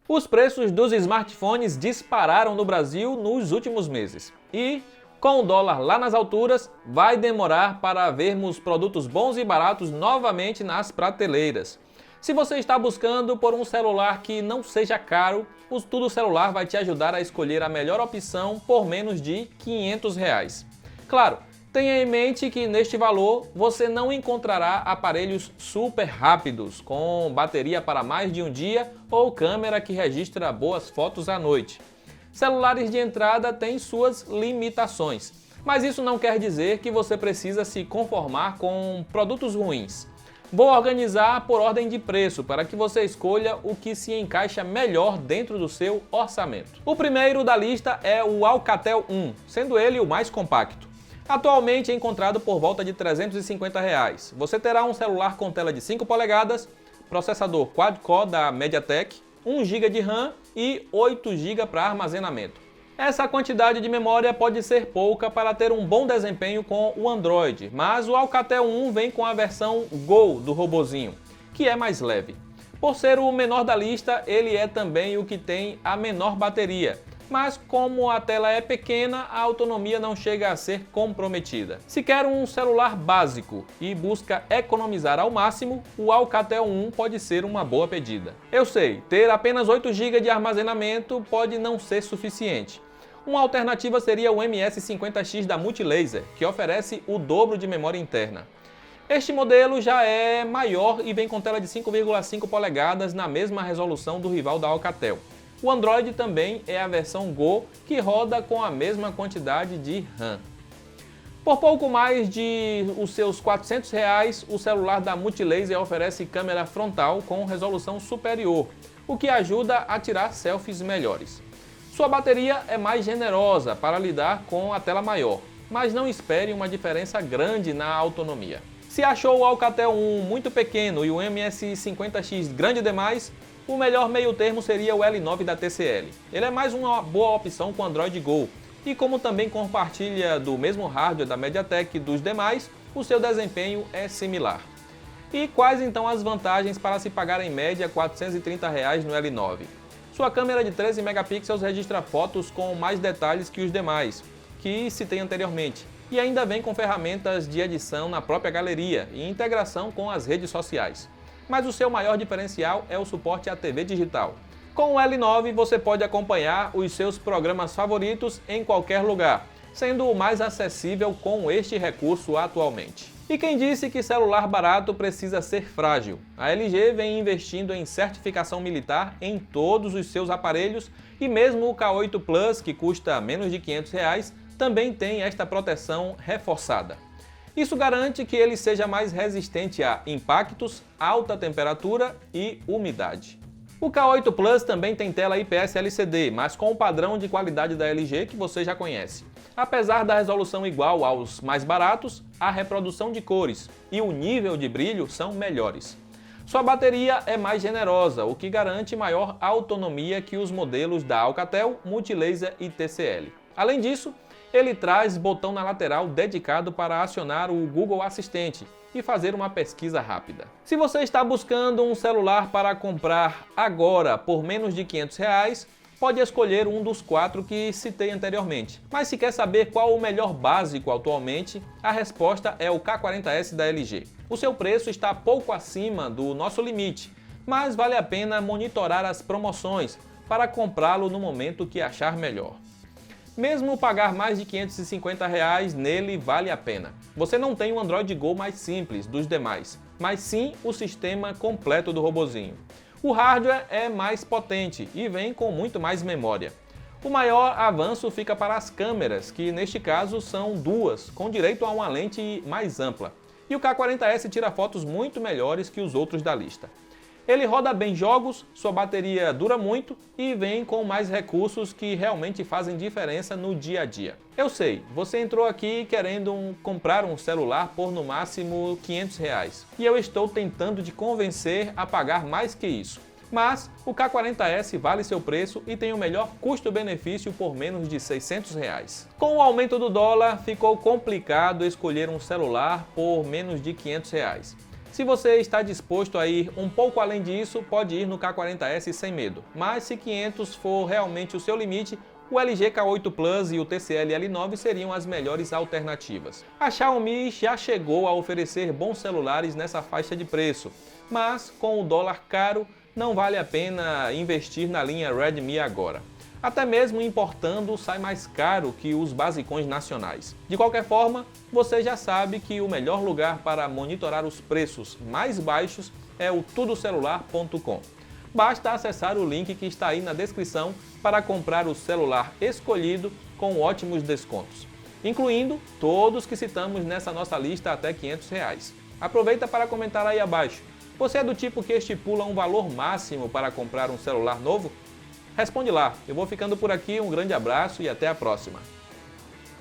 Os preços dos smartphones dispararam no Brasil nos últimos meses. E, com o dólar lá nas alturas, vai demorar para vermos produtos bons e baratos novamente nas prateleiras. Se você está buscando por um celular que não seja caro, o Tudo Celular vai te ajudar a escolher a melhor opção por menos de R$ 500. Claro, tenha em mente que neste valor você não encontrará aparelhos super rápidos, com bateria para mais de um dia ou câmera que registra boas fotos à noite. Celulares de entrada têm suas limitações, mas isso não quer dizer que você precisa se conformar com produtos ruins. Vou organizar por ordem de preço para que você escolha o que se encaixa melhor dentro do seu orçamento. O primeiro da lista é o Alcatel 1, sendo ele o mais compacto. Atualmente é encontrado por volta de R$ 350. Você terá um celular com tela de 5 polegadas, processador quad-core da MediaTek, 1 GB de RAM e 8 GB para armazenamento. Essa quantidade de memória pode ser pouca para ter um bom desempenho com o Android, mas o Alcatel 1 vem com a versão Go do robozinho, que é mais leve. Por ser o menor da lista, ele é também o que tem a menor bateria, mas como a tela é pequena, a autonomia não chega a ser comprometida. Se quer um celular básico e busca economizar ao máximo, o Alcatel 1 pode ser uma boa pedida. Eu sei, ter apenas 8 GB de armazenamento pode não ser suficiente. Uma alternativa seria o MS50X da Multilaser, que oferece o dobro de memória interna. Este modelo já é maior e vem com tela de 5,5 polegadas na mesma resolução do rival da Alcatel. O Android também é a versão Go, que roda com a mesma quantidade de RAM. Por pouco mais de os seus R$ 400, o celular da Multilaser oferece câmera frontal com resolução superior, o que ajuda a tirar selfies melhores. Sua bateria é mais generosa para lidar com a tela maior, mas não espere uma diferença grande na autonomia. Se achou o Alcatel 1 muito pequeno e o MS50X grande demais, o melhor meio termo seria o L9 da TCL. Ele é mais uma boa opção com Android Go, e como também compartilha do mesmo hardware da MediaTek dos demais, o seu desempenho é similar. E quais então as vantagens para se pagar em média R$ 430 no L9? Sua câmera de 13 megapixels registra fotos com mais detalhes que os demais, que citei anteriormente, e ainda vem com ferramentas de edição na própria galeria e integração com as redes sociais. Mas o seu maior diferencial é o suporte à TV digital. Com o L9 você pode acompanhar os seus programas favoritos em qualquer lugar, sendo o mais acessível com este recurso atualmente. E quem disse que celular barato precisa ser frágil? A LG vem investindo em certificação militar em todos os seus aparelhos e mesmo o K8 Plus, que custa menos de R$ 500, também tem esta proteção reforçada. Isso garante que ele seja mais resistente a impactos, alta temperatura e umidade. O K8 Plus também tem tela IPS LCD, mas com o padrão de qualidade da LG que você já conhece. Apesar da resolução igual aos mais baratos, a reprodução de cores e o nível de brilho são melhores. Sua bateria é mais generosa, o que garante maior autonomia que os modelos da Alcatel, Multilaser e TCL. Além disso, ele traz botão na lateral dedicado para acionar o Google Assistente e fazer uma pesquisa rápida. Se você está buscando um celular para comprar agora por menos de R$ 500, pode escolher um dos 4 que citei anteriormente. Mas se quer saber qual o melhor básico atualmente, a resposta é o K40S da LG. O seu preço está pouco acima do nosso limite, mas vale a pena monitorar as promoções para comprá-lo no momento que achar melhor. Mesmo pagar mais de R$ 550 nele vale a pena. Você não tem o Android Go mais simples dos demais, mas sim o sistema completo do robozinho. O hardware é mais potente e vem com muito mais memória. O maior avanço fica para as câmeras, que neste caso são duas, com direito a uma lente mais ampla. E o K40S tira fotos muito melhores que os outros da lista. Ele roda bem jogos, sua bateria dura muito e vem com mais recursos que realmente fazem diferença no dia a dia. Eu sei, você entrou aqui querendo comprar um celular por no máximo R$ 500 e eu estou tentando te convencer a pagar mais que isso. Mas o K40S vale seu preço e tem o melhor custo-benefício por menos de R$ 600. Com o aumento do dólar, ficou complicado escolher um celular por menos de R$ 500. Se você está disposto a ir um pouco além disso, pode ir no K40S sem medo. Mas se 500 for realmente o seu limite, o LG K8 Plus e o TCL L9 seriam as melhores alternativas. A Xiaomi já chegou a oferecer bons celulares nessa faixa de preço, mas com o dólar caro, não vale a pena investir na linha Redmi agora. Até mesmo importando sai mais caro que os basicões nacionais. De qualquer forma, você já sabe que o melhor lugar para monitorar os preços mais baixos é o tudocelular.com. Basta acessar o link que está aí na descrição para comprar o celular escolhido com ótimos descontos, incluindo todos que citamos nessa nossa lista até R$500. Aproveita para comentar aí abaixo. Você é do tipo que estipula um valor máximo para comprar um celular novo? Responde lá. Eu vou ficando por aqui, um grande abraço e até a próxima.